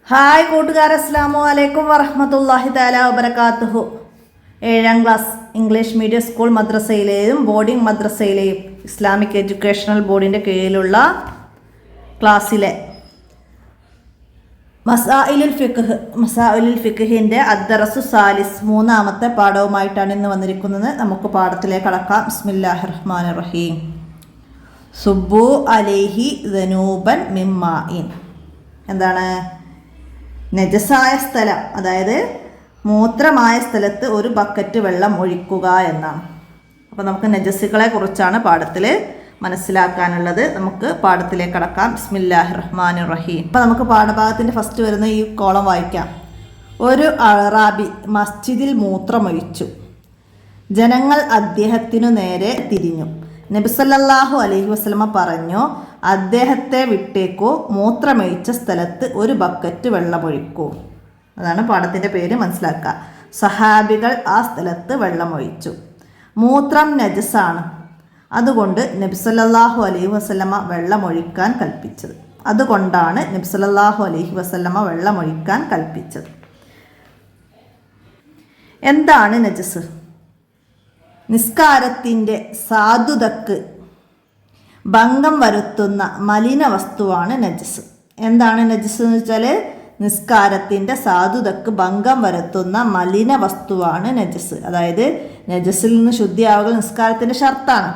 Hi കൂട്ടുകാരെ, അസ്സലാമു അലൈക്കും വറഹ്മത്തുള്ളാഹി തആല വബറകാതുഹു. 7ാം ക്ലാസ് ഇംഗ്ലീഷ് മീഡിയം സ്കൂൾ മദ്രസയിലെയും ബോർഡിംഗ് മദ്രസയിലെയും ഇസ്ലാമിക് എഡ്യൂക്കേഷണൽ ബോർഡിൻ്റെ കീഴിലുള്ള ക്ലാസ്സിലെ മസായിലുൽ ഫിഖ്ഹിൻ്റെ അദ്ദറസു സാലിസ് 3ാമത്തെ പാഠവുമായിട്ടാണ് ഇന്ന് വന്നിരിക്കുന്നത്. നമുക്ക് പാഠത്തിലേക്ക് കടക്കാം. ബിസ്മില്ലാഹിർ റഹ്മാനിർ റഹീം. സുബ്ബു അലൈഹി ദനൂബൻ മിമ്മാഇൻ. എന്താണ്? നജസായ സ്ഥലം, അതായത് മൂത്രമായ സ്ഥലത്ത് ഒരു ബക്കറ്റ് വെള്ളം ഒഴിക്കുക എന്നാണ്. അപ്പോൾ നമുക്ക് നജസുകളെ കുറിച്ചാണ് പാഠത്തിൽ മനസ്സിലാക്കാനുള്ളത്. നമുക്ക് പാഠത്തിലേക്ക് കടക്കാം. ബിസ്മില്ലാഹിർ റഹ്മാനിർ റഹീം. അപ്പോൾ നമുക്ക് പാഠഭാഗത്തിൻ്റെ ഫസ്റ്റ് വരുന്ന ഈ കോളം വായിക്കാം. ഒരു അറാബി മസ്ജിദിൽ മൂത്രമൊഴിച്ചു. ജനങ്ങൾ അദ്ദേഹത്തിനു നേരെ തിരിഞ്ഞു. നബി സല്ലല്ലാഹു അലൈഹി വസല്ലമ പറഞ്ഞു, അദ്ദേഹത്തെ വിട്ടേക്കൂ, മൂത്രമൊഴിച്ച സ്ഥലത്ത് ഒരു ബക്കറ്റ് വെള്ളമൊഴിക്കൂ. അതാണ് പാഠത്തിൻ്റെ പേര്. മനസ്സിലാക്കുക. സഹാബികൾ ആ സ്ഥലത്ത് വെള്ളമൊഴിച്ചു. മൂത്രം നജസാണ്, അതുകൊണ്ട് നബി സല്ലല്ലാഹു അലൈഹി വസല്ലമ വെള്ളമൊഴിക്കാൻ കൽപ്പിച്ചത്. അതുകൊണ്ടാണ് നബി സല്ലല്ലാഹു അലൈഹി വസല്ലമ വെള്ളമൊഴിക്കാൻ കൽപ്പിച്ചത്. എന്താണ് നജസ്? നിസ്കാരത്തിൻ്റെ സാധുതക്ക് ഭംഗം വരുത്തുന്ന മലിന വസ്തുവാണ് നജസ്. എന്താണ് നജസ് എന്ന് വെച്ചാൽ നിസ്കാരത്തിൻ്റെ സാധുതക്ക് ഭംഗം വരുത്തുന്ന മലിന വസ്തുവാണ് നജസ്. അതായത് നജസിൽ നിന്ന് ശുദ്ധിയാവുക നിസ്കാരത്തിൻ്റെ ഷർത്താണ്.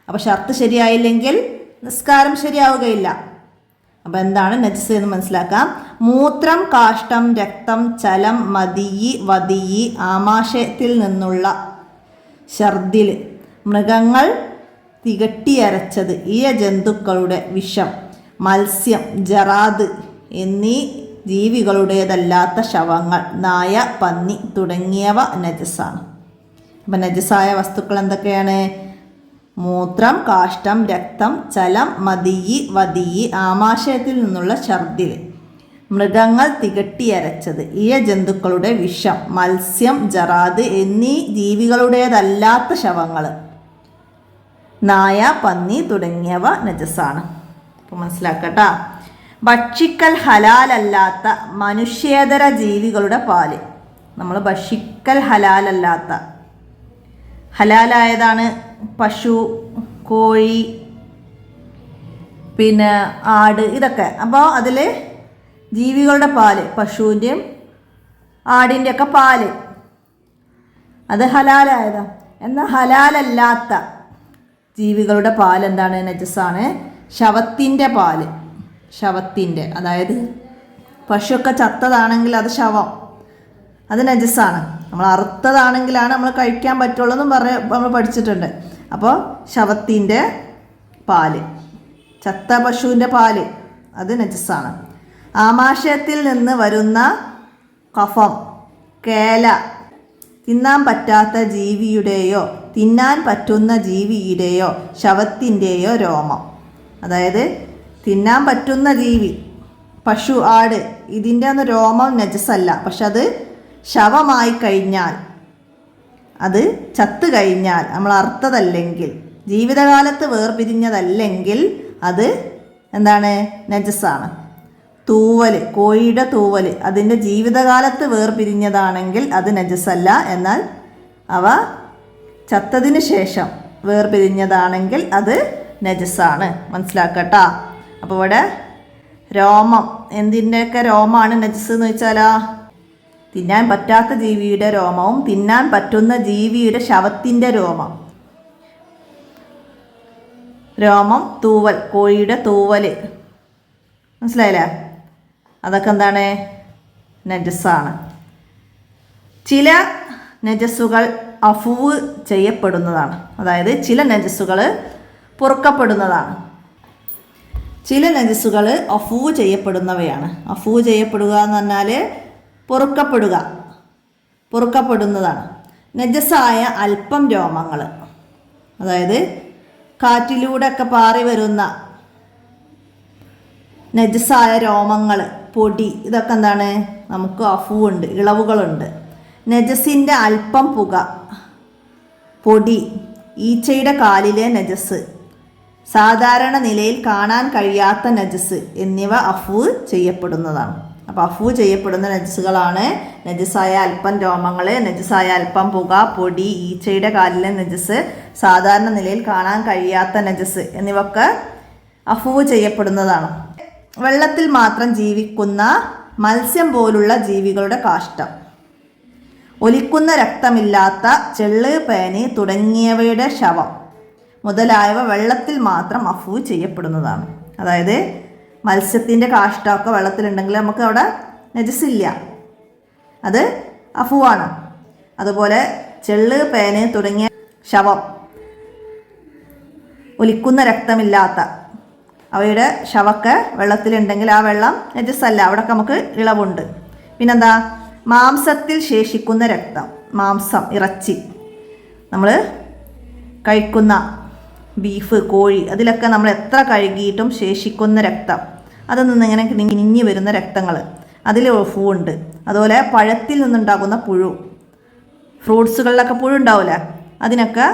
അപ്പോൾ ഷർത്ത് ശരിയായില്ലെങ്കിൽ നിസ്കാരം ശരിയാവുകയില്ല. അപ്പോൾ എന്താണ് നജസ് എന്ന് മനസ്സിലാക്കാം. മൂത്രം, കാഷ്ടം, രക്തം, ചലം, മദിയി, വദിയി, ആമാശയത്തിൽ നിന്നുള്ള ഛർദിൽ, മൃഗങ്ങൾ തികട്ടിയരച്ചത്, ഇഴജന്തുക്കളുടെ വിഷം, മത്സ്യം, ജറാദ് എന്നീ ജീവികളുടേതല്ലാത്ത ശവങ്ങൾ, നായ, പന്നി തുടങ്ങിയവ നജസാണ്. അപ്പം നജസായ വസ്തുക്കൾ എന്തൊക്കെയാണ്? മൂത്രം, കാഷ്ടം, രക്തം, ചലം, മദിയി, വദിയി, ആമാശയത്തിൽ നിന്നുള്ള ഛർദിൽ, മൃഗങ്ങൾ തികട്ടിയരച്ചത്, ഇഴജന്തുക്കളുടെ വിഷം, മത്സ്യം, ജറാദ് എന്നീ ജീവികളുടേതല്ലാത്ത ശവങ്ങൾ, നായ, പന്നി തുടങ്ങിയവ നജസാണ്. അപ്പോൾ മനസ്സിലാക്കട്ടാ. ഭക്ഷിക്കൽ ഹലാലല്ലാത്ത മനുഷ്യേതര ജീവികളുടെ പാല്. നമ്മൾ ഭക്ഷിക്കൽ ഹലാലല്ലാത്ത, ഹലാലായതാണ് പശു, കോഴി, പിന്നെ ആട്, ഇതൊക്കെ. അപ്പോൾ അതിൽ ജീവികളുടെ പാല്, പശുവിൻ്റെയും ആടിൻ്റെയൊക്കെ പാല്, അത് ഹലാലായതാണ്. എന്നാൽ ഹലാലല്ലാത്ത ജീവികളുടെ പാൽ എന്താണ്? നജസാണ്. ശവത്തിൻ്റെ പാല്, ശവത്തിൻ്റെ, അതായത് പശുവൊക്കെ ചത്തതാണെങ്കിൽ അത് ശവം, അത് നജസാണ്. നമ്മൾ അറുത്തതാണെങ്കിലാണ് നമ്മൾ കഴിക്കാൻ പറ്റുള്ളൂ എന്നും നമ്മൾ പഠിച്ചിട്ടുണ്ട്. അപ്പോൾ ശവത്തിൻ്റെ പാല്, ചത്ത പശുവിൻ്റെ പാല്, അത് നജസാണ്. ആമാശയത്തിൽ നിന്ന് വരുന്ന കഫം, കേല, തിന്നാൻ പറ്റാത്ത ജീവിയുടെയോ തിന്നാൻ പറ്റുന്ന ജീവിയുടെയോ ശവത്തിൻ്റെയോ രോമം. അതായത് തിന്നാൻ പറ്റുന്ന ജീവി, പശു, ആട്, ഇതിൻ്റെ ഒന്നും രോമം നജസല്ല. പക്ഷെ അത് ശവമായി കഴിഞ്ഞാൽ, അത് ചത്ത് കഴിഞ്ഞാൽ, നമ്മൾ അർത്ഥതല്ലെങ്കിൽ, ജീവിതകാലത്ത് വേർപിരിഞ്ഞതല്ലെങ്കിൽ അത് എന്താണ്? നജസാണ്. തൂവൽ, കോഴിയുടെ തൂവൽ, അതിൻ്റെ ജീവിതകാലത്ത് വേർപിരിഞ്ഞതാണെങ്കിൽ അത് നജസല്ല. എന്നാൽ അവ ചത്തതിന് ശേഷം വേർപിരിഞ്ഞതാണെങ്കിൽ അത് നജസാണ്. മനസ്സിലാക്കട്ടാ. അപ്പോൾ ഇവിടെ രോമം, എന്തിൻ്റെയൊക്കെ രോമമാണ് നജസ് എന്ന് വെച്ചാലാ? തിന്നാൻ പറ്റാത്ത ജീവിയുടെ രോമവും തിന്നാൻ പറ്റുന്ന ജീവിയുടെ ശവത്തിൻ്റെ രോമം, തൂവൽ, കോഴിയുടെ തൂവൽ, മനസ്സിലായില്ലേ? അതൊക്കെ എന്താണ്? നജസാണ്. ചില നജസുകൾ അഫുവ് ചെയ്യപ്പെടുന്നതാണ്. അതായത് ചില നജസുകൾ പൊറുക്കപ്പെടുന്നതാണ്. ചില നജസുകൾ അഫുവ് ചെയ്യപ്പെടുന്നവയാണ്. അഫുവ് ചെയ്യപ്പെടുക എന്ന് പറഞ്ഞാൽ പൊറുക്കപ്പെടുന്നതാണ്. നജസായ അല്പം രോമങ്ങൾ, അതായത് കാറ്റിലൂടെ ഒക്കെ പാറി വരുന്ന നജസായ രോമങ്ങൾ, പൊടി, ഇതൊക്കെ എന്താണ്? നമുക്ക് അഫുവുണ്ട്, ഇളവുകളുണ്ട്. നജസിൻ്റെ അല്പം പുക, പൊടി, ഈച്ചയുടെ കാലിലെ നജസ്, സാധാരണ നിലയിൽ കാണാൻ കഴിയാത്ത നജസ് എന്നിവ അഫ്വ് ചെയ്യപ്പെടുന്നതാണ്. അപ്പോൾ അഫു ചെയ്യപ്പെടുന്ന നജസ്സുകളാണ് നജസായ അല്പം രോമങ്ങൾ, നജസായ അല്പം പുക, പൊടി, ഈച്ചയുടെ കാലിലെ നജസ്, സാധാരണ നിലയിൽ കാണാൻ കഴിയാത്ത നജസ് എന്നിവയൊക്കെ അഫു ചെയ്യപ്പെടുന്നതാണ്. വെള്ളത്തിൽ മാത്രം ജീവിക്കുന്ന മത്സ്യം പോലുള്ള ജീവികളുടെ കാഷ്ടം, ഒലിക്കുന്ന രക്തമില്ലാത്ത ചെള്ള്, പേന് തുടങ്ങിയവയുടെ ശവം മുതലായവ വെള്ളത്തിൽ മാത്രം അഫു ചെയ്യപ്പെടുന്നതാണ്. അതായത് മത്സ്യത്തിൻ്റെ കാഷ്ടമൊക്കെ വെള്ളത്തിലുണ്ടെങ്കിൽ നമുക്ക് അവിടെ നജസില്ല, അത് അഫുവാണ്. അതുപോലെ ചെള്ള്, പേന് തുടങ്ങിയ ശവം, ഒലിക്കുന്ന രക്തമില്ലാത്ത അവയുടെ ശവമൊക്കെ വെള്ളത്തിലുണ്ടെങ്കിൽ ആ വെള്ളം നജസല്ല, അവിടെ നമുക്ക് ഇളവുണ്ട്. പിന്നെന്താ, മാംസത്തിൽ ശേഷിക്കുന്ന രക്തം, മാംസം, ഇറച്ചി, നമ്മൾ കഴിക്കുന്ന ബീഫ്, കോഴി, അതിലൊക്കെ നമ്മൾ എത്ര കഴുകിയിട്ടും ശേഷിക്കുന്ന രക്തം, അതിൽ നിന്ന് ഇങ്ങനെ കിനിഞ്ഞു വരുന്ന രക്തങ്ങൾ, അതിൽ അഫു ഉണ്ട്. അതുപോലെ പഴത്തിൽ നിന്നുണ്ടാകുന്ന പുഴു, ഫ്രൂട്ട്സുകളിലൊക്കെ പുഴു ഉണ്ടാവില്ല, അതിനൊക്കെ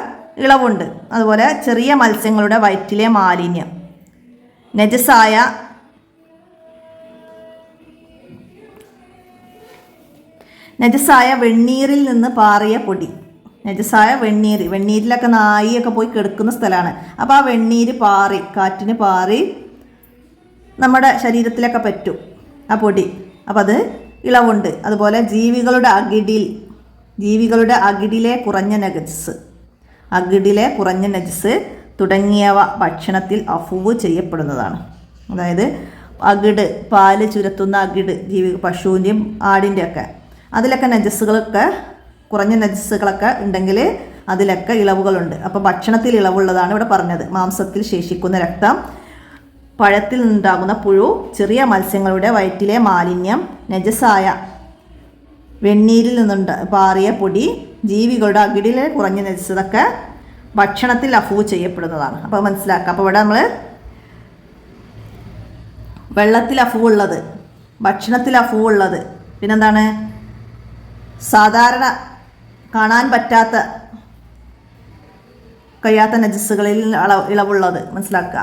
ഇളവുണ്ട്. അതുപോലെ ചെറിയ മത്സ്യങ്ങളുടെ വയറ്റിലെ മാലിന്യം, നജസായ വെണ്ണീരിൽ നിന്ന് പാറിയ പൊടി, നജസായ വെണ്ണീരിലൊക്കെ നായിയൊക്കെ പോയി കിടക്കുന്ന സ്ഥലമാണ്. അപ്പോൾ ആ വെണ്ണീര് പാറി, കാറ്റിന് പാറി നമ്മുടെ ശരീരത്തിലൊക്കെ പറ്റും ആ പൊടി, അപ്പോൾ അത് ഇളവുണ്ട്. അതുപോലെ ജീവികളുടെ അകിടിലെ കുറഞ്ഞ നജസ് തുടങ്ങിയവ ഭക്ഷണത്തിൽ അഫുവ് ചെയ്യപ്പെടുന്നതാണ്. അതായത് അകിട്, പാല് ചുരത്തുന്ന അകിട്, പശുവിൻ്റെയും ആടിൻ്റെയൊക്കെ, അതിലൊക്കെ നജസ്സുകളൊക്കെ, കുറഞ്ഞ നജസ്സുകളൊക്കെ ഉണ്ടെങ്കിൽ അതിലൊക്കെ ഇളവുകളുണ്ട്. അപ്പോൾ ഭക്ഷണത്തിൽ ഇളവുള്ളതാണ് ഇവിടെ പറഞ്ഞത്. മാംസത്തിൽ ശേഷിക്കുന്ന രക്തം, പഴത്തിൽ നിന്നുണ്ടാകുന്ന പുഴു, ചെറിയ മത്സ്യങ്ങളുടെ വയറ്റിലെ മാലിന്യം, നജസായ വെണ്ണീരിൽ നിന്നുണ്ട് പാറിയ പൊടി, ജീവികളുടെ അകിടിലെ കുറഞ്ഞ നജസ്, ഇതൊക്കെ ഭക്ഷണത്തിൽ അഫു ചെയ്യപ്പെടുന്നതാണ്. അപ്പോൾ മനസ്സിലാക്കുക. അപ്പോൾ ഇവിടെ നമ്മൾ വെള്ളത്തിൽ അഫു ഉള്ളത്, ഭക്ഷണത്തിൽ അഫു ഉള്ളത്, പിന്നെന്താണ് സാധാരണ കാണാൻ കഴിയാത്ത നജസ്സുകളിൽ ഇളവുള്ളത് മനസ്സിലാക്കുക.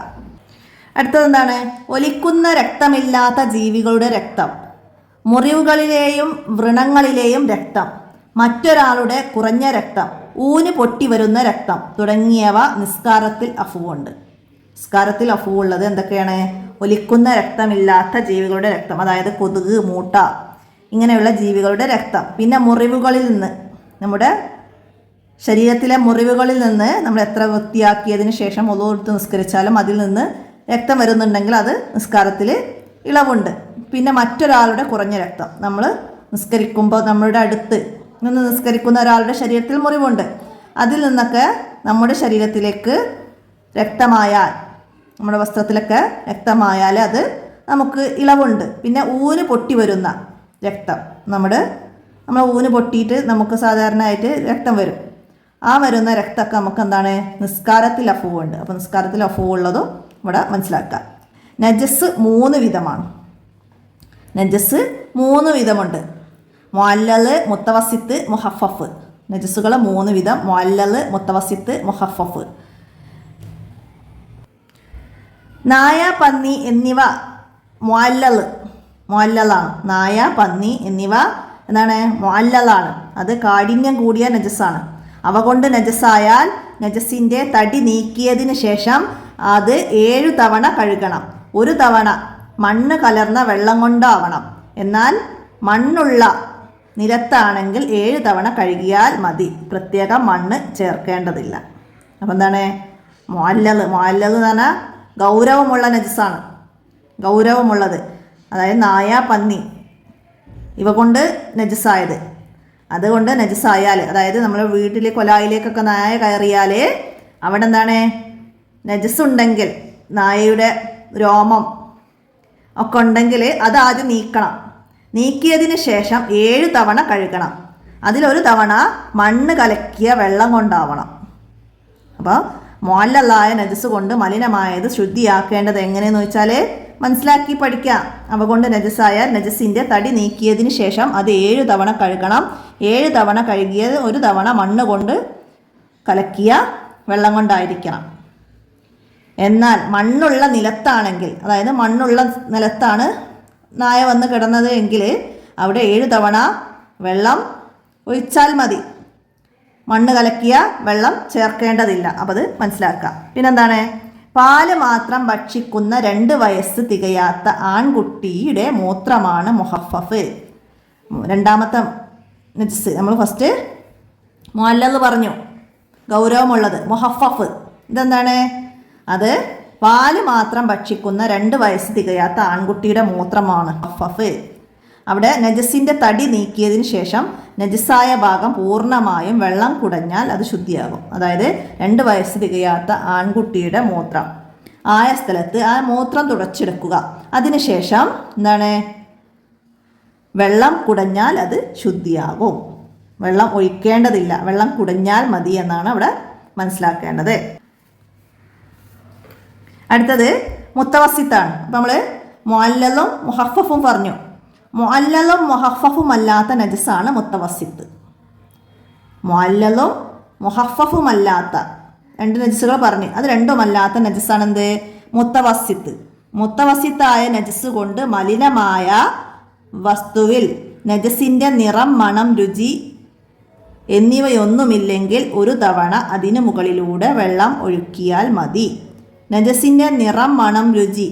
അടുത്തത് എന്താണ്, ഒലിക്കുന്ന രക്തമില്ലാത്ത ജീവികളുടെ രക്തം, മുറിവുകളിലെയും വ്രണങ്ങളിലെയും രക്തം, മറ്റൊരാളുടെ കുറഞ്ഞ രക്തം, ഊന് പൊട്ടി വരുന്ന രക്തം തുടങ്ങിയവ നിസ്കാരത്തിൽ അഫുവുണ്ട്. നിസ്കാരത്തിൽ അഫുവുള്ളത് എന്തൊക്കെയാണ്? ഒലിക്കുന്ന രക്തമില്ലാത്ത ജീവികളുടെ രക്തം, അതായത് കൊതുക്, മൂട്ട, ഇങ്ങനെയുള്ള ജീവികളുടെ രക്തം. പിന്നെ മുറിവുകളിൽ നിന്ന്, നമ്മുടെ ശരീരത്തിലെ മുറിവുകളിൽ നിന്ന് നമ്മൾ എത്ര വൃത്തിയാക്കിയതിന് ശേഷം ഒളു എടുത്ത് നിസ്കരിച്ചാലും അതിൽ നിന്ന് രക്തം വരുന്നുണ്ടെങ്കിൽ അത് നിസ്കാരത്തിൽ ഇളവുണ്ട്. പിന്നെ മറ്റൊരാളുടെ കുറഞ്ഞ രക്തം, നമ്മൾ നിസ്കരിക്കുമ്പോൾ നമ്മളുടെ അടുത്ത് നിന്ന് നിസ്കരിക്കുന്ന ഒരാളുടെ ശരീരത്തിൽ മുറിവുണ്ട്, അതിൽ നിന്നൊക്കെ നമ്മുടെ ശരീരത്തിലേക്ക് രക്തമായാൽ, നമ്മുടെ വസ്ത്രത്തിലൊക്കെ രക്തമായാൽ അത് നമുക്ക് ഇളവുണ്ട്. പിന്നെ ഊന് പൊട്ടി വരുന്ന രക്തം, നമ്മൾ ഊന് പൊട്ടിയിട്ട് നമുക്ക് സാധാരണയായിട്ട് രക്തം വരും, ആ വരുന്ന രക്തമൊക്കെ നമുക്ക് എന്താണ്? നിസ്കാരത്തിൽ അഫുവുണ്ട്. അപ്പോൾ നിസ്കാരത്തിൽ അഫുവുള്ളതും ഇവിടെ മനസ്സിലാക്കുക. നജസ് 3 വിധമാണ്. നജസ് 3 വിധമുണ്ട്. മുഅല്ലൽ, മുത്തവസിത്ത്, മുഹഫഫ്. നജസ്സുകൾ 3 വിധം: മുഅല്ലൽ, മുത്തവസിത്ത്, മുഹഫഫ്. നായ, പന്നി എന്നിവ മുഅല്ലലാണ്. നായ, പന്നി എന്നിവ എന്താണ്? മുഅല്ലലാണ്. അത് കാഠിന്യം കൂടിയ നജസ്സാണ്. അവ കൊണ്ട് നജസ്സായാൽ നജസിൻ്റെ തടി നീക്കിയതിന് ശേഷം അത് 7 തവണ കഴുകണം. 1 തവണ മണ്ണ് കലർന്ന വെള്ളം കൊണ്ടാവണം. എന്നാൽ മണ്ണുള്ള നിലത്താണെങ്കിൽ 7 തവണ കഴുകിയാൽ മതി, പ്രത്യേകം മണ്ണ് ചേർക്കേണ്ടതില്ല. അപ്പം എന്താണ് മുഅല്ലൽ എന്ന് പറഞ്ഞാൽ ഗൗരവമുള്ള നജസ്സാണ്. ഗൗരവമുള്ളത്, അതായത് നായ, പന്നി ഇവ കൊണ്ട് നജസ്സായത്. അതുകൊണ്ട് നജസ്സായാൽ, അതായത് നമ്മുടെ വീട്ടിലെ കൊലായിലേക്കൊക്കെ നായ കയറിയാൽ അവിടെ എന്താണ്? നജസ് ഉണ്ടെങ്കിൽ, നായയുടെ രോമം ഒക്കെ ഉണ്ടെങ്കിൽ അത് ആദ്യം നീക്കണം. നീക്കിയതിന് ശേഷം 7 തവണ കഴുകണം. അതിലൊരു തവണ മണ്ണ് കലക്കിയ വെള്ളം കൊണ്ടാവണം. അപ്പോൾ മുഅല്ലലായ നജസ് കൊണ്ട് മലിനമായത് ശുദ്ധിയാക്കേണ്ടത് എങ്ങനെയെന്ന് വെച്ചാൽ മനസ്സിലാക്കി പഠിക്കാം. അവ കൊണ്ട് നജസ്സായാൽ നജസിൻ്റെ തടി നീക്കിയതിന് ശേഷം അത് 7 തവണ കഴുകണം. 7 തവണ കഴുകിയത് 1 തവണ മണ്ണ് കൊണ്ട് കലക്കിയ വെള്ളം കൊണ്ടായിരിക്കണം. എന്നാൽ മണ്ണുള്ള നിലത്താണെങ്കിൽ, അതായത് മണ്ണുള്ള നിലത്താണ് നായ വന്ന് കിടന്നത് എങ്കിൽ അവിടെ 7 തവണ വെള്ളം ഒഴിച്ചാൽ മതി. മണ്ണ് കലക്കിയ വെള്ളം ചേർക്കേണ്ടതില്ല. അപ്പോൾ അത് മനസ്സിലാക്കുക. പിന്നെന്താണ്? പാല് മാത്രം ഭക്ഷിക്കുന്ന 2 വയസ്സ് തികയാത്ത ആൺകുട്ടിയുടെ മൂത്രമാണ് മുഹഫഫ്. രണ്ടാമത്തെ നജസ്. നമ്മൾ ഫസ്റ്റ് മുഅല്ലൽ പറഞ്ഞു, ഗൗരവമുള്ളത്. മുഹഫഫ് ഇതെന്താണ്? അത് പാല് മാത്രം ഭക്ഷിക്കുന്ന 2 വയസ്സ് തികയാത്ത ആൺകുട്ടിയുടെ മൂത്രമാണ് മുഹഫഫ്. അവിടെ നജസിൻ്റെ തടി നീക്കിയതിന് ശേഷം നജസായ ഭാഗം പൂർണ്ണമായും വെള്ളം കുടഞ്ഞാൽ അത് ശുദ്ധിയാകും. അതായത് 2 വയസ്സ് തികയാത്ത ആൺകുട്ടിയുടെ മൂത്രം ആയ സ്ഥലത്ത് ആ മൂത്രം തുടച്ചെടുക്കുക. അതിനുശേഷം എന്താണ്? വെള്ളം കുടഞ്ഞാൽ അത് ശുദ്ധിയാകും. വെള്ളം ഒഴിക്കേണ്ടതില്ല, വെള്ളം കുടഞ്ഞാൽ മതി എന്നാണ് അവിടെ മനസ്സിലാക്കേണ്ടത്. അടുത്തത് മുത്തവസ്സിത്താണ്. അപ്പം നമ്മൾ മുഅല്ലലും മുഹഫഫും പറഞ്ഞു. മുഅല്ലലും മുഹഫഫും അല്ലാത്ത നജസാണ് മുത്തവസ്സിത്ത്. മുഅല്ലലും മുഹഫഫും അല്ലാത്ത 2 നജസുകൾ പറഞ്ഞു. അത് രണ്ടുമല്ലാത്ത നജസാണ് എന്ത്? മുത്തവസ്സിത്ത്. മുത്തവസ്സിത്തായ നജസ് കൊണ്ട് മലിനമായ വസ്തുവിൽ നജസിൻ്റെ നിറം, മണം, രുചി എന്നിവയൊന്നുമില്ലെങ്കിൽ 1 തവണ അതിനു മുകളിലൂടെ വെള്ളം ഒഴുക്കിയാൽ മതി. നജസിൻ്റെ നിറം, മണം, രുചി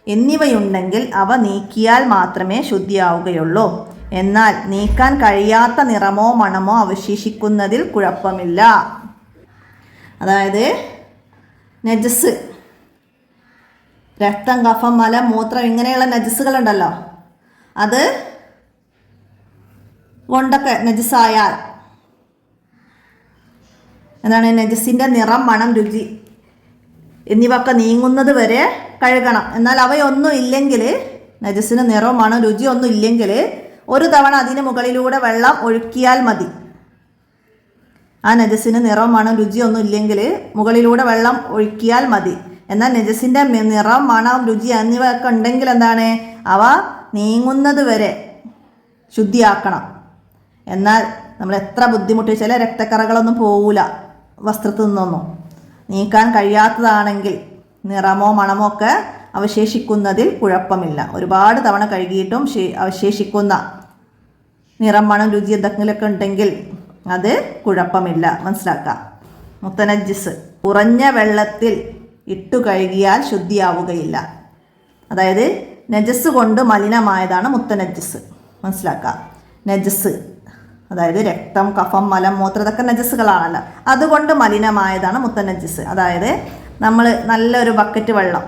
എന്നിവയുണ്ടെങ്കിൽ അവ നീക്കിയാൽ മാത്രമേ ശുദ്ധിയാവുകയുള്ളൂ. എന്നാൽ നീക്കാൻ കഴിയാത്ത നിറമോ മണമോ അവശേഷിക്കുന്നതിൽ കുഴപ്പമില്ല. അതായത് നജസ്, രക്തം, കഫം, മലം, മൂത്രം ഇങ്ങനെയുള്ള നജസുകളുണ്ടല്ലോ, അത് കൊണ്ടൊക്കെ നജസായാൽ എന്താണ്? നജസിൻ്റെ നിറം, മണം, രുചി എന്നിവയൊക്കെ നീങ്ങുന്നത് വരെ കഴുകണം. എന്നാൽ അവയൊന്നും ഇല്ലെങ്കിൽ, നജസിന് നിറം, മണം, രുചി ഒന്നും ഇല്ലെങ്കിൽ 1 തവണ അതിന് മുകളിലൂടെ വെള്ളം ഒഴുക്കിയാൽ മതി. ആ നജസിന് നിറം, മണം, രുചി ഒന്നും ഇല്ലെങ്കിൽ മുകളിലൂടെ വെള്ളം ഒഴുക്കിയാൽ മതി. എന്നാൽ നജസിൻ്റെ നിറം, മണം, രുചി എന്നിവയൊക്കെ ഉണ്ടെങ്കിൽ എന്താണ്? അവ നീങ്ങുന്നത് വരെ ശുദ്ധിയാക്കണം. എന്നാൽ നമ്മൾ എത്ര ബുദ്ധിമുട്ടിച്ചാൽ രക്തക്കറകളൊന്നും പോവില്ല വസ്ത്രത്തിൽ നിന്നൊന്നും. നീക്കാൻ കഴിയാത്തതാണെങ്കിൽ നിറമോ മണമോ ഒക്കെ അവശേഷിക്കുന്നതിൽ കുഴപ്പമില്ല. ഒരുപാട് തവണ കഴുകിയിട്ടും അവശേഷിക്കുന്ന നിറം, മണം, രുചി എന്തെങ്കിലുമൊക്കെ ഉണ്ടെങ്കിൽ അത് കുഴപ്പമില്ല. മനസ്സിലാക്കാം. മുത്തനജ്ജിസ് കുറഞ്ഞ വെള്ളത്തിൽ ഇട്ടു കഴുകിയാൽ ശുദ്ധിയാവുകയില്ല. അതായത് നജസ് കൊണ്ട് മലിനമായതാണ് മുത്തനജ്ജിസ്. മനസ്സിലാക്കാം. നജസ് അതായത് രക്തം, കഫം, മലം, മൂത്രം ഇതൊക്കെ നജസ്സുകളാണല്ലോ. അതുകൊണ്ട് മലിനമായതാണ് മുത്തനജ്ജിസ്. അതായത് നമ്മൾ നല്ലൊരു ബക്കറ്റ് വെള്ളം,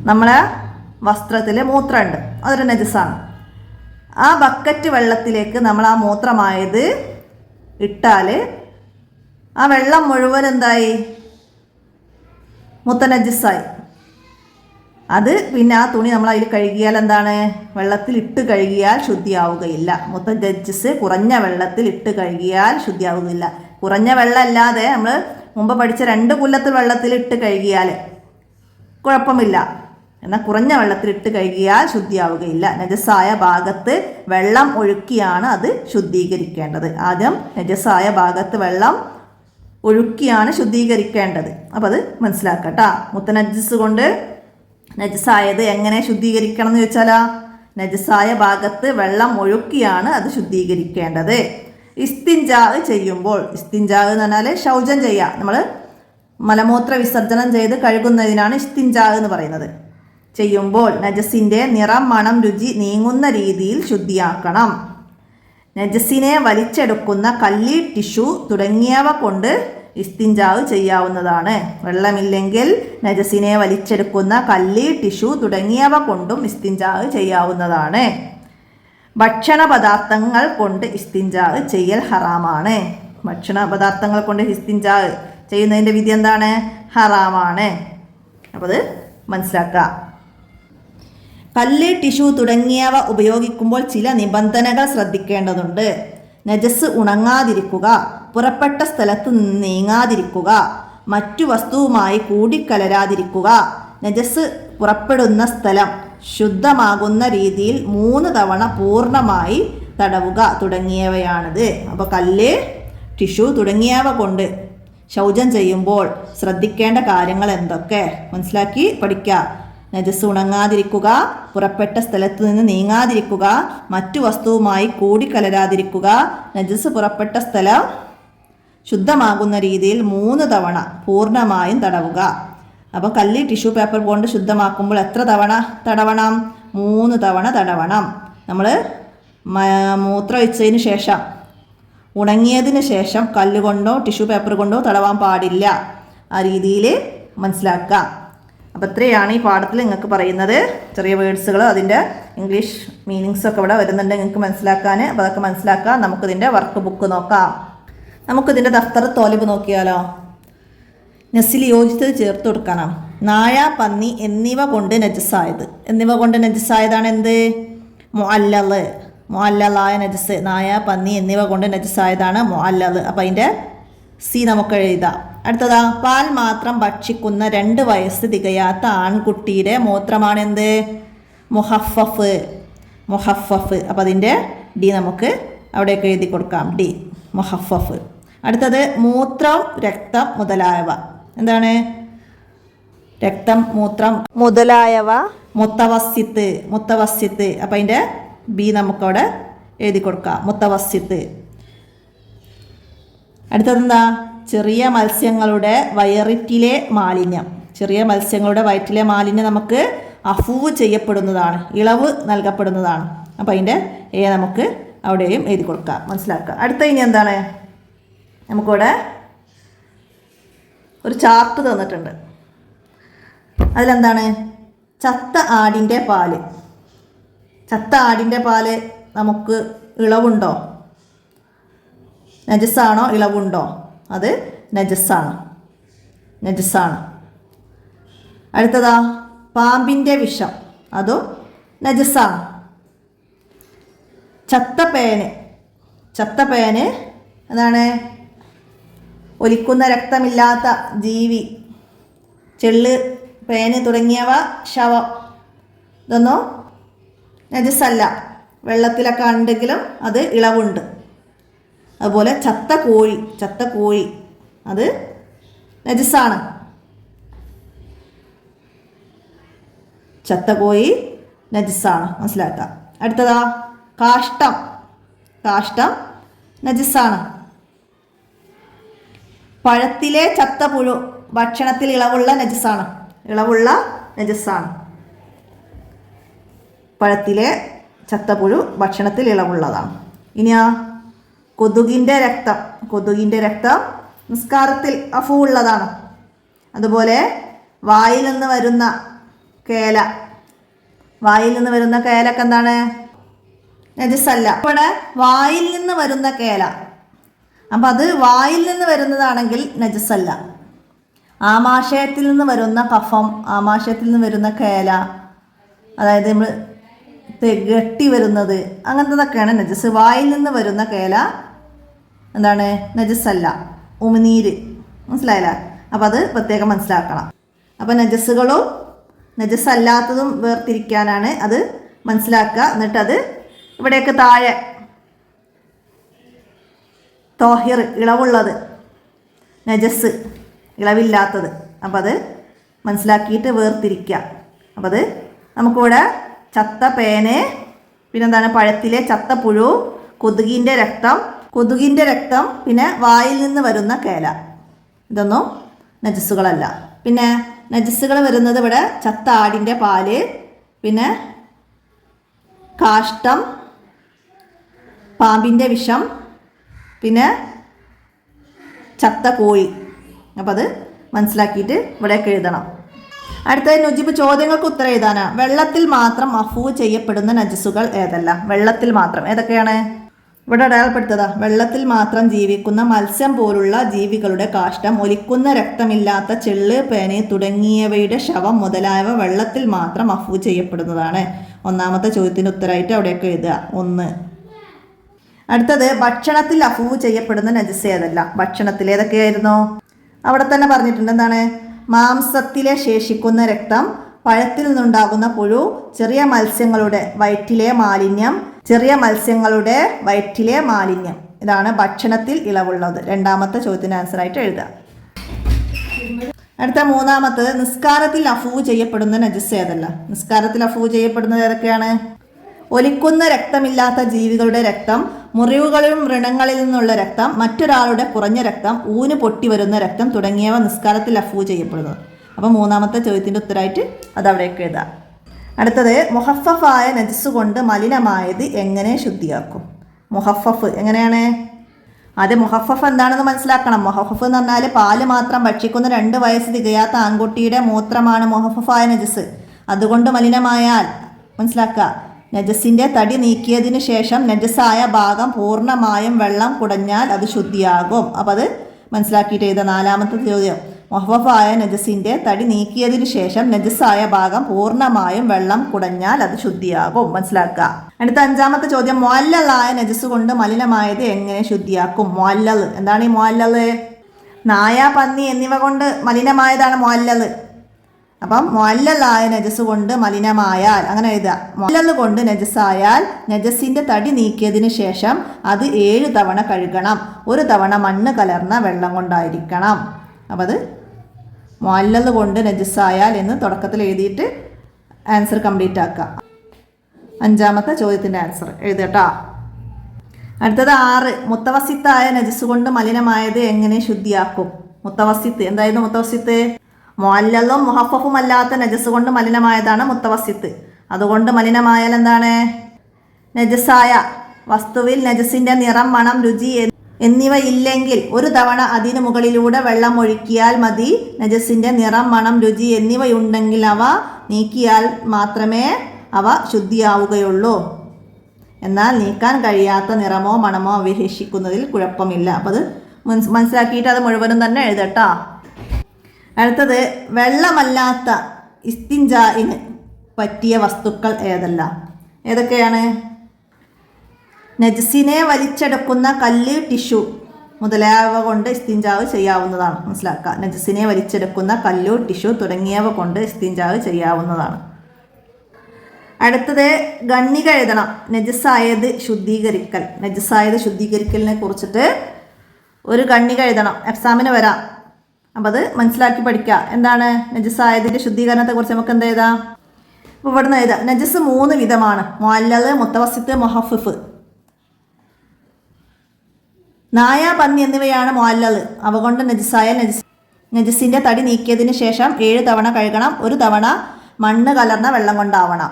നമ്മളെ വസ്ത്രത്തിൽ മൂത്രമുണ്ട്, അതൊരു നജസ്സാണ്. ആ ബക്കറ്റ് വെള്ളത്തിലേക്ക് നമ്മൾ ആ മൂത്രമായത് ഇട്ടാൽ ആ വെള്ളം മുഴുവൻ എന്തായി? മുത്തനജ്ജിസായി. അത് പിന്നെ ആ തുണി നമ്മൾ അതിൽ കഴുകിയാൽ എന്താണ്? വെള്ളത്തിൽ ഇട്ട് കഴുകിയാൽ ശുദ്ധിയാവുകയില്ല. മുത്തനജ്ജിസ് കുറഞ്ഞ വെള്ളത്തിൽ ഇട്ട് കഴുകിയാൽ ശുദ്ധിയാവുകയില്ല. കുറഞ്ഞ വെള്ളം അല്ലാതെ നമ്മൾ മുമ്പ് പഠിച്ച 2 കുല്ലത്തിൽ വെള്ളത്തിൽ ഇട്ട് കഴുകിയാൽ കുഴപ്പമില്ല. എന്നാൽ കുറഞ്ഞ വെള്ളത്തിൽ ഇട്ട് കഴുകിയാൽ ശുദ്ധിയാവുകയില്ല. നജസായ ഭാഗത്ത് വെള്ളം ഒഴുക്കിയാണ് അത് ശുദ്ധീകരിക്കേണ്ടത്. ആദ്യം നജസായ ഭാഗത്ത് വെള്ളം ഒഴുക്കിയാണ് ശുദ്ധീകരിക്കേണ്ടത്. അപ്പോൾ അത് മനസ്സിലാക്കട്ടാ. മുത്തനജ്ജിസ് കൊണ്ട് നജസായത് എങ്ങനെ ശുദ്ധീകരിക്കണം എന്ന് ചോദിച്ചാൽ നജസായ ഭാഗത്ത് വെള്ളം ഒഴുക്കിയാണ് അത് ശുദ്ധീകരിക്കേണ്ടത്. ഇസ്തിൻജാ ചെയ്യുമ്പോൾ, ഇസ്തിൻജാ എന്ന് പറഞ്ഞാൽ ശൗചം ചെയ്യുക, നമ്മൾ മലമൂത്ര വിസർജനം ചെയ്ത് കഴുകുന്നതിനാണ് ഇസ്തിൻജാ എന്ന് പറയുന്നത്. ചെയ്യുമ്പോൾ നജസിൻ്റെ നിറം, മണം, രുചി നീങ്ങുന്ന രീതിയിൽ ശുദ്ധിയാക്കണം. നജസിനെ വലിച്ചെടുക്കുന്ന കല്ലി, ടിഷ്യൂ തുടങ്ങിയവ കൊണ്ട് ഇസ്തിൻജാ ചെയ്യാവുന്നതാണ്. വെള്ളമില്ലെങ്കിൽ നജസിനെ വലിച്ചെടുക്കുന്ന കല്ലി, ടിഷ്യൂ തുടങ്ങിയവ കൊണ്ടും ഇസ്തിൻജാ ചെയ്യാവുന്നതാണ്. ഭക്ഷണ പദാർത്ഥങ്ങൾ കൊണ്ട് ഇസ്തിൻജാ ചെയ്യൽ ഹറാമാണ്. ഭക്ഷണ പദാർത്ഥങ്ങൾ കൊണ്ട് ഇസ്തിൻജാ ചെയ്യുന്നതിൻ്റെ വിധി എന്താണ്? ഹറാമാണ്. അപ്പോൾ അത് മനസ്സിലാക്കുക. കല്ല്, ടിഷ്യൂ തുടങ്ങിയവ ഉപയോഗിക്കുമ്പോൾ ചില നിബന്ധനകൾ ശ്രദ്ധിക്കേണ്ടതുണ്ട്. നജസ് ഉണങ്ങാതിരിക്കുക, പുറപ്പെട്ട സ്ഥലത്ത് നിന്ന് നീങ്ങാതിരിക്കുക, മറ്റു വസ്തുവുമായി കൂടിക്കലരാതിരിക്കുക, നജസ് പുറപ്പെടുന്ന സ്ഥലം ശുദ്ധമാകുന്ന രീതിയിൽ 3 തവണ പൂർണ്ണമായി തടവുക തുടങ്ങിയവയാണിത്. അപ്പോൾ കല്ല്, ടിഷ്യൂ തുടങ്ങിയവ കൊണ്ട് ശൗചം ചെയ്യുമ്പോൾ ശ്രദ്ധിക്കേണ്ട കാര്യങ്ങൾ എന്തൊക്കെ മനസ്സിലാക്കി പഠിക്കുക. നജസ് ഉണങ്ങാതിരിക്കുക, പുറപ്പെട്ട സ്ഥലത്തു നിന്ന് നീങ്ങാതിരിക്കുക, മറ്റു വസ്തുവുമായി കൂടിക്കലരാതിരിക്കുക, നജസ് പുറപ്പെട്ട സ്ഥലം ശുദ്ധമാകുന്ന രീതിയിൽ 3 തവണ പൂർണ്ണമായും തടവുക. അപ്പോൾ കല്ല് ടിഷ്യൂ പേപ്പർ കൊണ്ട് ശുദ്ധമാക്കുമ്പോൾ എത്ര തവണ തടവണം? 3 തവണ തടവണം. നമ്മൾ മൂത്രമൊഴിച്ചതിന് ശേഷം, ഉണങ്ങിയതിന് ശേഷം കല്ലുകൊണ്ടോ ടിഷ്യൂ പേപ്പർ കൊണ്ടോ തടവാൻ പാടില്ല. ആ രീതിയിൽ മനസ്സിലാക്കുക. അപ്പോൾ ഇത്രയാണ് ഈ പാഠത്തിൽ നിങ്ങൾക്ക് പറയുന്നത്. ചെറിയ വേർഡ്സുകൾ, അതിൻ്റെ ഇംഗ്ലീഷ് മീനിങ്സൊക്കെ ഇവിടെ വരുന്നുണ്ട് നിങ്ങൾക്ക് മനസ്സിലാക്കാൻ. അപ്പോൾ അതൊക്കെ മനസ്സിലാക്കാം. നമുക്കിതിൻ്റെ വർക്ക് ബുക്ക് നോക്കാം. നമുക്കിതിൻ്റെ ദഫ്തർ തോലിബ് നോക്കിയാലോ? നസിൽ യോജിച്ചത് ചേർത്ത് കൊടുക്കണം. നായ, പന്നി എന്നിവ കൊണ്ട് നജസ്സായത്. എന്നിവ കൊണ്ട് നജസ്സായതാണ് എന്ത്? മുഅല്ലല്, മുഅല്ലലായ നജസ്. നായ, പന്നി എന്നിവ കൊണ്ട് നജസ്സായതാണ് മുഅല്ലല്. അപ്പം അതിൻ്റെ സി നമുക്ക് എഴുതാം. അടുത്തതാ, പാൽ മാത്രം ഭക്ഷിക്കുന്ന 2 വയസ്സ് തികയാത്ത ആൺകുട്ടിയുടെ മൂത്രമാണ് എന്ത്? മുഹഫഫ്, മുഹഫഫ്. അപ്പം അതിൻ്റെ ഡി നമുക്ക് അവിടേക്ക് എഴുതി കൊടുക്കാം. ഡി, മുഹഫഫ്. അടുത്തത്, മൂത്രം, രക്തം മുതലായവ. എന്താണ്? രക്തം, മൂത്രം മുതലായവ മുത്തവസ്സിത്ത്, മുത്തവസ്സിത്ത്. അപ്പം അതിൻ്റെ ബി നമുക്കവിടെ എഴുതി കൊടുക്കാം, മുത്തവസ്സിത്ത്. അടുത്തതെന്താ? ചെറിയ മത്സ്യങ്ങളുടെ വയറ്റിലെ മാലിന്യം. ചെറിയ മത്സ്യങ്ങളുടെ വയറ്റിലെ മാലിന്യം നമുക്ക് അഫൂവ് ചെയ്യപ്പെടുന്നതാണ്, ഇളവ് നൽകപ്പെടുന്നതാണ്. അപ്പം അതിൻ്റെ എ നമുക്ക് അവിടെയും എഴുതി കൊടുക്കാം, മനസ്സിലാക്കുക. അടുത്ത ഇനി എന്താണ്? നമുക്കിവിടെ ഒരു ചാർട്ട് തന്നിട്ടുണ്ട്. അതിലെന്താണ്? ചത്ത ആടിൻ്റെ പാല്. ചത്ത ആടിൻ്റെ പാല് നമുക്ക് ഇളവുണ്ടോ? നജസ്സാണോ? ഇളവുണ്ടോ? അത് നജസ്സാണ്, നജസ്സാണ്. അടുത്തതാ, പാമ്പിൻ്റെ വിഷം. അതും നജസ്സാണ്. ചത്ത പേന്. ചത്ത പേന് എന്താണ്? ഒലിക്കുന്ന രക്തമില്ലാത്ത ജീവി. ചെള്ള്, പേന് തുടങ്ങിയവ ശവം. ഇതൊന്നും നജസ്സല്ല. വെള്ളത്തിലൊക്കെ ഉണ്ടെങ്കിലും അത് ഇളവുണ്ട്. അതുപോലെ ചത്ത കോഴി, ചത്ത കോഴി അത് നജസ്സാണ്. ചത്ത കോഴി നജസ്സാണ്, മനസ്സിലാക്കുക. അടുത്തതാ, കാഷ്ടം. കാഷ്ടം നജസ്സാണ്. പഴത്തിലെ ചത്ത പുഴു ഭക്ഷണത്തിൽ ഇളവുള്ള നജസ്സാണ്, ഇളവുള്ള നജസ്സാണ്. പഴത്തിലെ ചത്തപ്പുഴു ഭക്ഷണത്തിൽ ഇളവുള്ളതാണ്. ഇനിയാ, കൊതുകിൻ്റെ രക്തം. കൊതുകിൻ്റെ രക്തം നിസ്കാരത്തിൽ അഫു ഉള്ളതാണ്. അതുപോലെ വായിൽ നിന്ന് വരുന്ന കേല. വായിൽ നിന്ന് വരുന്ന കേലൊക്കെ എന്താണ്? നജസ്സല്ല. ഇവിടെ വായിൽ നിന്ന് വരുന്ന കേല, അപ്പം അത് വായിൽ നിന്ന് വരുന്നതാണെങ്കിൽ നജസ്സല്ല. ആമാശയത്തിൽ നിന്ന് വരുന്ന കഫം, ആമാശയത്തിൽ നിന്ന് വരുന്ന കേല, അതായത് നമ്മൾ ഗട്ടി വരുന്നത്, അങ്ങനത്തതൊക്കെയാണ് നജസ്. വായിൽ നിന്ന് വരുന്ന കേല എന്താണ്? നജസ്സല്ല, ഉമിനീര്. മനസ്സിലായില്ല? അപ്പം അത് പ്രത്യേകം മനസ്സിലാക്കണം. അപ്പം നജസ്സുകളും നജസ്സല്ലാത്തതും വേർതിരിക്കാനാണ് അത് മനസ്സിലാക്കുക. എന്നിട്ടത് ഇവിടെയൊക്കെ താഴെ തോഹിർ, ഇളവുള്ളത്, നജസ്, ഇളവില്ലാത്തത്. അപ്പം അത് മനസ്സിലാക്കിയിട്ട് വേർതിരിക്കുക. അപ്പം അത് നമുക്കിവിടെ ചത്ത പേന്, പിന്നെന്താണ്? പഴത്തിലെ ചത്ത പുഴു, കൊതുകിൻ്റെ രക്തം, കൊതുകിൻ്റെ രക്തം, പിന്നെ വായിൽ നിന്ന് വരുന്ന കേല. ഇതൊന്നും നജസ്സുകളല്ല. പിന്നെ നജസ്സുകൾ വരുന്നത് ഇവിടെ ചത്ത ആടിൻ്റെ പാല്, പിന്നെ കാഷ്ടം, പാമ്പിൻ്റെ വിഷം, പിന്നെ ചത്ത കോഴി. അപ്പം അത് മനസ്സിലാക്കിയിട്ട് ഇവിടേക്ക് എഴുതണം. അടുത്തത് നുജിബ് ചോദ്യങ്ങൾക്ക് ഉത്തരം എഴുതാനാ. വെള്ളത്തിൽ മാത്രം അഫൂ ചെയ്യപ്പെടുന്ന നജസ്സുകൾ ഏതല്ല? വെള്ളത്തിൽ മാത്രം ഏതൊക്കെയാണ്? ഇവിടെ അടയാളപ്പെടുത്തതാ. വെള്ളത്തിൽ മാത്രം ജീവിക്കുന്ന മത്സ്യം പോലുള്ള ജീവികളുടെ കാഷ്ടം, ഒലിക്കുന്ന രക്തമില്ലാത്ത ചെള്ള്, പേന് തുടങ്ങിയവയുടെ ശവം മുതലായവ വെള്ളത്തിൽ മാത്രം അഫൂ ചെയ്യപ്പെടുന്നതാണ്. ഒന്നാമത്തെ ചോദ്യത്തിന് ഉത്തരമായിട്ട് അവിടെയൊക്കെ എഴുതുക 1. അടുത്തത് ഭക്ഷണത്തിൽ അഫൂ ചെയ്യപ്പെടുന്ന നജസ് ഏതല്ല? ഭക്ഷണത്തിൽ ഏതൊക്കെയായിരുന്നു? അവിടെ തന്നെ പറഞ്ഞിട്ടുണ്ട്. എന്താണ്? മാംസത്തിലെ ശേഷിക്കുന്ന രക്തം, പഴത്തിൽ നിന്നുണ്ടാകുന്ന പുഴു, ചെറിയ മത്സ്യങ്ങളുടെ വയറ്റിലെ മാലിന്യം, ചെറിയ മത്സ്യങ്ങളുടെ വയറ്റിലെ മാലിന്യം. ഇതാണ് ഭക്ഷണത്തിൽ ഇളവുള്ളത്. രണ്ടാമത്തെ ചോദ്യത്തിന് ആൻസറായിട്ട് എഴുതുക. അടുത്ത മൂന്നാമത്തത് നിസ്കാരത്തിൽ അഫൂവ് ചെയ്യപ്പെടുന്ന നജസ് ഏതല്ല? നിസ്കാരത്തിൽ അഫൂവ് ചെയ്യപ്പെടുന്നത് ഏതൊക്കെയാണ്? ഒലിക്കുന്ന രക്തമില്ലാത്ത ജീവികളുടെ രക്തം, മുറിവുകളും വ്രണങ്ങളിൽ നിന്നുള്ള രക്തം, മറ്റൊരാളുടെ കുറഞ്ഞ രക്തം, ഊന് പൊട്ടി വരുന്ന രക്തം തുടങ്ങിയവ നിസ്കാരത്തിൽ അഫൂവ് ചെയ്യപ്പെടുന്നത്. അപ്പോൾ മൂന്നാമത്തെ ചോദ്യത്തിൻ്റെ ഉത്തരമായിട്ട് അതവിടേക്ക് എഴുതാം. അടുത്തത് മുഹഫഫായ നജസ് കൊണ്ട് മലിനമായത് എങ്ങനെ ശുദ്ധിയാക്കും? മുഹഫഫ് എങ്ങനെയാണ്? ആദ്യം മുഹഫഫ് എന്താണെന്ന് മനസ്സിലാക്കണം. മുഹഫഫ് എന്ന് പറഞ്ഞാൽ പാല് മാത്രം ഭക്ഷിക്കുന്ന 2 വയസ്സ് തികയാത്ത ആൺകുട്ടിയുടെ മൂത്രമാണ് മുഹഫഫായ നജസ്. അതുകൊണ്ട് മലിനമായാൽ മനസ്സിലാക്കുക, നജസിൻ്റെ തടി നീക്കിയതിന് ശേഷം നജസായ ഭാഗം പൂർണ്ണമായും വെള്ളം കുടഞ്ഞാൽ അത് ശുദ്ധിയാകും. അപ്പോൾ അത് മനസ്സിലാക്കിയിട്ട് എഴുതാം. നാലാമത്തെ ചോദ്യം, മുഹഫഫായ നജസിൻ്റെ തടി നീക്കിയതിന് ശേഷം നജസായ ഭാഗം പൂർണ്ണമായും വെള്ളം കുടഞ്ഞാൽ അത് ശുദ്ധിയാകും. മനസ്സിലാക്കുക. അടുത്ത 5ാമത്തെ ചോദ്യം, മുഅല്ലലായ നജസ് കൊണ്ട് മലിനമായത് എങ്ങനെ ശുദ്ധിയാക്കും? മുഅല്ലൽ എന്താണ്? ഈ മുഅല്ലൽ നായ, പന്നി എന്നിവ കൊണ്ട് മലിനമായതാണ് മുഅല്ലൽ. അപ്പം മുഅല്ലലായ നജസ് കൊണ്ട് മലിനമായാൽ അങ്ങനെ എഴുതുക. മുഅല്ലൽ കൊണ്ട് നജസായാൽ നജസിൻ്റെ തടി നീക്കിയതിന് ശേഷം അത് 7 തവണ കഴുകണം. 1 തവണ മണ്ണ് കലർന്ന വെള്ളം കൊണ്ടായിരിക്കണം. അപ്പം അത് മുഅല്ലൽ കൊണ്ട് നജസായാൽ എന്ന് തുടക്കത്തിൽ എഴുതിയിട്ട് ആൻസർ കംപ്ലീറ്റ് ആക്കുക. 5ാമത്തെ ചോദ്യത്തിൻ്റെ ആൻസർ എഴുതട്ടോ. അടുത്തത് 6, മുത്തവസിത്തായ നജസ് കൊണ്ട് മലിനമായത് എങ്ങനെ ശുദ്ധിയാക്കും? മുത്തവസിത്ത് എന്തായിരുന്നു? മുത്തവസിത്ത് മുഅല്ലലും മുഹഫഫും അല്ലാത്ത നജസ് കൊണ്ട് മലിനമായതാണ് മുത്തവസിത്ത്. അതുകൊണ്ട് മലിനമായാൽ എന്താണ്? നജസായ വസ്തുവിൽ നജസിൻ്റെ നിറം, മണം, രുചി എന്നിവ ഇല്ലെങ്കിൽ 1 തവണ അതിനു മുകളിലൂടെ വെള്ളം ഒഴിക്കിയാൽ മതി. നജസിൻ്റെ നിറം, മണം, രുചി എന്നിവയുണ്ടെങ്കിൽ അവ നീക്കിയാൽ മാത്രമേ അവ ശുദ്ധിയാവുകയുള്ളൂ. എന്നാൽ നീക്കാൻ കഴിയാത്ത നിറമോ മണമോ വിശേഷിക്കുന്നതിൽ കുഴപ്പമില്ല. അപ്പോൾ അത് മനസ്സിലാക്കിയിട്ട് അത് മുഴുവനും തന്നെ എഴുതട്ടോ. അടുത്തത് വെള്ളമല്ലാത്ത ഇസ്തിൻജാഇന് പറ്റിയ വസ്തുക്കൾ ഏതൊക്കെയാണ്? നജസിനെ വലിച്ചെടുക്കുന്ന കല്ല്, ടിഷ്യൂ മുതലായവ കൊണ്ട് ഇസ്തിൻജാവ് ചെയ്യാവുന്നതാണ്. മനസ്സിലാക്കുക. നജസിനെ വലിച്ചെടുക്കുന്ന കല്ലു, ടിഷ്യൂ തുടങ്ങിയവ കൊണ്ട് ഇസ്തിൻജാവ് ചെയ്യാവുന്നതാണ്. അടുത്തത് ഗണ്ണിക എഴുതണം. നജസായത് ശുദ്ധീകരിക്കൽ. നജസായത് ശുദ്ധീകരിക്കലിനെ കുറിച്ചിട്ട് ഒരു ഗണ്ണിക എഴുതണം. എക്സാമിന് വരാം. അപ്പം അത് മനസ്സിലാക്കി പഠിക്കുക. എന്താണ് നജസായതിൻ്റെ ശുദ്ധീകരണത്തെ കുറിച്ച് നമുക്ക് എന്ത് എഴുതാം? അപ്പോൾ ഇവിടുന്ന് എഴുതാം. നജസ് 3 വിധമാണ്: മുഅല്ലൽ, മുത്തവസിത്ത്, മുഹഫഫ്. നായ, പന്നി എന്നിവയാണ് മുഅല്ലൽ. അവ കൊണ്ട് നജസായ നജസിൻ്റെ തടി നീക്കിയതിന് ശേഷം 7 തവണ കഴുകണം. 1 തവണ മണ്ണ് കലർന്ന വെള്ളം കൊണ്ടാവണം.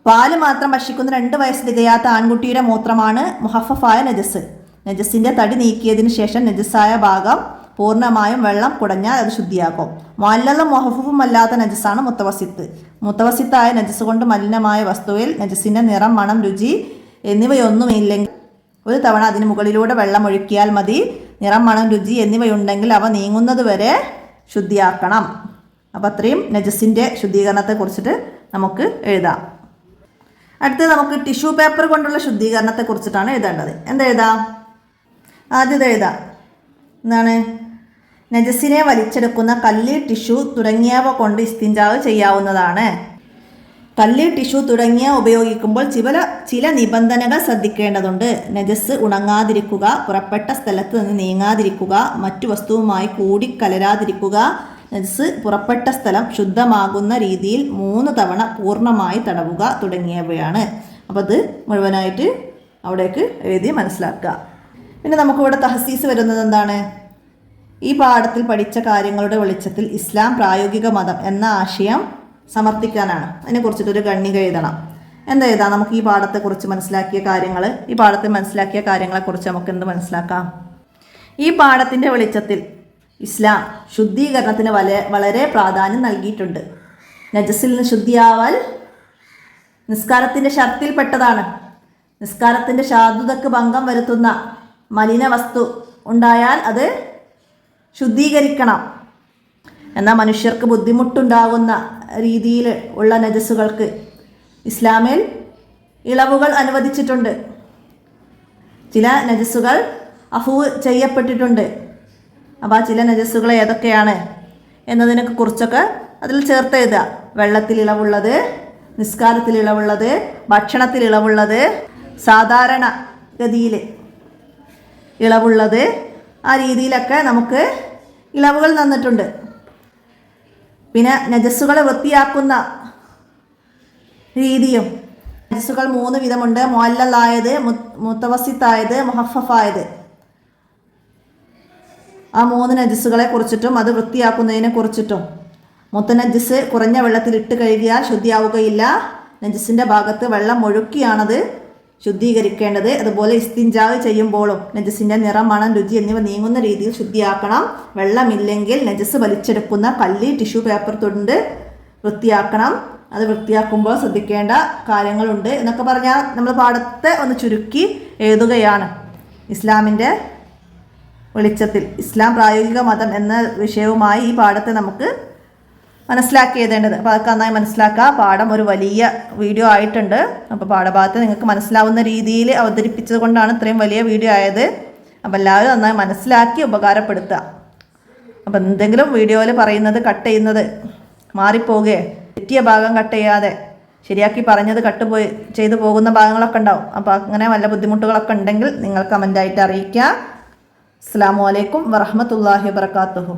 പാല് മാത്രം ഭക്ഷിക്കുന്ന 2 വയസ്സ് തികയാത്ത ആൺകുട്ടിയുടെ മൂത്രമാണ് മുഹഫഫായ നജസ്. നജസിൻ്റെ തടി നീക്കിയതിന് ശേഷം നജസായ ഭാഗം പൂർണ്ണമായും വെള്ളം കുടഞ്ഞാൽ അത് ശുദ്ധിയാക്കും. മുഅല്ലലും മുഹഫഫും അല്ലാത്ത നജസാണ് മുത്തവസിത്ത്. മുത്തവസിത്തായ നജസ് കൊണ്ട് മലിനമായ വസ്തുവിൽ നജസിൻ്റെ നിറം, മണം, രുചി എന്നിവയൊന്നുമില്ലെങ്കിൽ 1 തവണ അതിന് മുകളിലൂടെ വെള്ളം ഒഴിക്കിയാൽ മതി. നിറം, മണം, രുചി എന്നിവയുണ്ടെങ്കിൽ അവ നീങ്ങുന്നത് വരെ ശുദ്ധിയാക്കണം. അപ്പം അത്രയും നജസിൻ്റെ ശുദ്ധീകരണത്തെ കുറിച്ചിട്ട് നമുക്ക് എഴുതാം. അടുത്തത് നമുക്ക് ടിഷ്യൂ പേപ്പർ കൊണ്ടുള്ള ശുദ്ധീകരണത്തെ കുറിച്ചിട്ടാണ് എഴുതേണ്ടത്. എന്തെഴുതാം? ആദ്യം എഴുതാം. എന്താണ്? നജസിനെ വലിച്ചെടുക്കുന്ന കല്ല്, ടിഷ്യൂ തുടങ്ങിയവ കൊണ്ട് ഇസ്തിൻജാവ് ചെയ്യാവുന്നതാണ്. കല്ല്, ടിഷ്യൂ തുടങ്ങിയ ഉപയോഗിക്കുമ്പോൾ ചില നിബന്ധനകൾ ശ്രദ്ധിക്കേണ്ടതുണ്ട്. നജസ് ഉണങ്ങാതിരിക്കുക, പുറപ്പെട്ട സ്ഥലത്ത് നിന്ന് നീങ്ങാതിരിക്കുക, മറ്റു വസ്തുവുമായി കൂടിക്കലരാതിരിക്കുക, നജസ് പുറപ്പെട്ട സ്ഥലം ശുദ്ധമാകുന്ന രീതിയിൽ 3 തവണ പൂർണ്ണമായി തടവുക തുടങ്ങിയവയാണ്. അപ്പോൾ അത് മുഴുവനായിട്ട് അവിടേക്ക് എഴുതി മനസ്സിലാക്കുക. പിന്നെ നമുക്കിവിടെ തഹസീസ് വരുന്നത് എന്താണ്? ഈ പാഠത്തിൽ പഠിച്ച കാര്യങ്ങളുടെ വെളിച്ചത്തിൽ ഇസ്ലാം പ്രായോഗിക മതം എന്ന ആശയം സമർത്ഥിക്കാനാണ്. അതിനെക്കുറിച്ചിട്ടൊരു ഗണ്ണിക എഴുതണം. എന്താ എഴുതാം? നമുക്ക് ഈ പാഠത്തെക്കുറിച്ച് മനസ്സിലാക്കിയ കാര്യങ്ങൾ, ഈ പാഠത്തിൽ മനസ്സിലാക്കിയ കാര്യങ്ങളെക്കുറിച്ച് നമുക്ക് എന്ത് മനസ്സിലാക്കാം? ഈ പാഠത്തിൻ്റെ വെളിച്ചത്തിൽ ഇസ്ലാം ശുദ്ധീകരണത്തിന് വളരെ പ്രാധാന്യം നൽകിയിട്ടുണ്ട്. നജസിൽ നിന്ന് ശുദ്ധിയാവൽ നിസ്കാരത്തിൻ്റെ ഷർത്തിൽപ്പെട്ടതാണ്. നിസ്കാരത്തിൻ്റെ ശാദുതക്ക് ഭംഗം വരുത്തുന്ന മലിന വസ്തു ഉണ്ടായാൽ അത് ശുദ്ധീകരിക്കണം. എന്നാൽ മനുഷ്യർക്ക് ബുദ്ധിമുട്ടുണ്ടാകുന്ന രീതിയിൽ ഉള്ള നജസുകൾക്ക് ഇസ്ലാമിൽ ഇളവുകൾ അനുവദിച്ചിട്ടുണ്ട്. ചില നജസുകൾ അഫ്വ് ചെയ്യപ്പെട്ടിട്ടുണ്ട്. അപ്പോൾ ആ ചില നജസുകൾ ഏതൊക്കെയാണ് എന്നതിനെ കുറിച്ചൊക്കെ അതിൽ ചേർത്ത് എഴുതുക. വെള്ളത്തിൽ ഇളവുള്ളത്, നിസ്കാരത്തിൽ ഇളവുള്ളത്, ഭക്ഷണത്തിൽ ഇളവുള്ളത്, സാധാരണ ഗതിയിൽ ഇളവുള്ളത്, ആ രീതിയിലൊക്കെ നമുക്ക് ഇളവുകൾ തന്നിട്ടുണ്ട്. പിന്നെ നജസ്സുകളെ വൃത്തിയാക്കുന്ന രീതിയും. നജസ്സുകൾ 3 വിധമുണ്ട്: മുഅല്ലലായത്, മുത്തവസിത്തായത്, മുഹഫഫായത്. ആ 3 നജസ്സുകളെ കുറിച്ചിട്ടും അത് വൃത്തിയാക്കുന്നതിനെ കുറിച്ചിട്ടും. മുത്തനജിസ് കുറഞ്ഞ വെള്ളത്തിൽ ഇട്ട് കഴുകിയാൽ ശുദ്ധിയാവുകയില്ല. നജസിൻ്റെ ഭാഗത്ത് വെള്ളം ഒഴുക്കിയാണത് ശുദ്ധീകരിക്കേണ്ടത്. അതുപോലെ ഇസ്തിൻജാ ചെയ്യുമ്പോഴും നജസിൻ്റെ നിറം, മണം, രുചി എന്നിവ നീങ്ങുന്ന രീതിയിൽ ശുദ്ധിയാക്കണം. വെള്ളമില്ലെങ്കിൽ നജസ് വലിച്ചെടുക്കുന്ന കല്ലി, ടിഷ്യൂ പേപ്പർ കൊണ്ട് വൃത്തിയാക്കണം. അത് വൃത്തിയാക്കുമ്പോൾ ശ്രദ്ധിക്കേണ്ട കാര്യങ്ങളുണ്ട് എന്നൊക്കെ പറഞ്ഞാൽ നമ്മൾ പാഠത്തെ ഒന്ന് ചുരുക്കി എഴുതുകയാണ്. ഇസ്ലാമിൻ്റെ വെളിച്ചത്തിൽ ഇസ്ലാം പ്രായോഗിക മതം എന്ന വിഷയവുമായി ഈ പാഠത്തെ നമുക്ക് മനസ്സിലാക്കി എഴുതേണ്ടത്. അപ്പോൾ അതൊക്കെ നന്നായി മനസ്സിലാക്കുക. പാഠം ഒരു വലിയ വീഡിയോ ആയിട്ടുണ്ട്. അപ്പോൾ പാഠഭാഗത്ത് നിങ്ങൾക്ക് മനസ്സിലാവുന്ന രീതിയിൽ അവതരിപ്പിച്ചത് കൊണ്ടാണ് ഇത്രയും വലിയ വീഡിയോ ആയത്. അപ്പോൾ എല്ലാവരും നന്നായി മനസ്സിലാക്കി ഉപകാരപ്പെടുത്തുക. അപ്പോൾ എന്തെങ്കിലും വീഡിയോയിൽ പറയുന്നത് കട്ട് ചെയ്യുന്നത് മാറിപ്പോകുകയെ, തെറ്റിയ ഭാഗം കട്ട് ചെയ്യാതെ ശരിയാക്കി പറഞ്ഞത് ചെയ്തു പോകുന്ന ഭാഗങ്ങളൊക്കെ ഉണ്ടാവും. അപ്പോൾ അങ്ങനെ വല്ല ബുദ്ധിമുട്ടുകളൊക്കെ ഉണ്ടെങ്കിൽ നിങ്ങൾ കമൻ്റായിട്ട് അറിയിക്കുക. അസ്സലാമു അലൈക്കും വറഹ്മത്തുള്ളാഹി വബറകാതുഹു.